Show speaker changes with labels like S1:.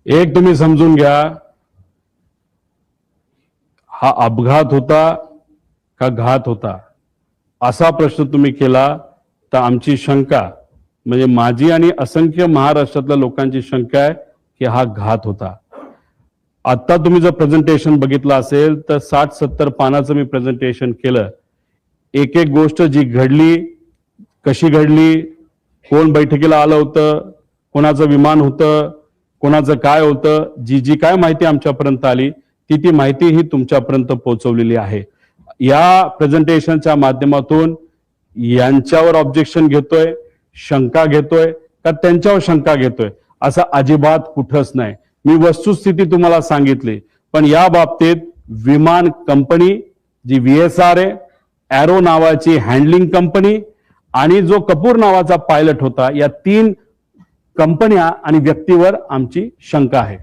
S1: एक तुम्ही समजून घ्या, हा अपघात होता का घात होता असा प्रश्न तुम्ही केला तर आमची शंका, म्हणजे माझी आणि असंख्य महाराष्ट्रातल्या लोकांची शंका आहे की हा घात होता. आता तुम्ही जर प्रेझेंटेशन बघितलं असेल तर 60-70 पानाचं मी प्रेझेंटेशन केलं. एक एक गोष्ट जी घडली, कशी घडली, कोण बैठकीला आलं होतं, कोणाचं विमान होतं, कोणाचं काय होतं, जी जी काय माहिती आमच्यापर्यंत आली ती माहिती ही तुमच्यापर्यंत पोहोचवलेली आहे. या प्रेझेंटेशनच्या माध्यमातून यांच्यावर ऑब्जेक्शन घेतोय, शंका घेतोय का त्यांच्यावर शंका घेतोय असं अजिबात कुठंच नाही. मी वस्तुस्थिती तुम्हाला सांगितली. पण या बाबतीत विमान कंपनी जी VSR आहे, एरो नावाची हँडलिंग कंपनी आणि जो कपूर नावाचा पायलट होता, या 3 कंपन्या आणि व्यक्तीवर आमची शंका आहे.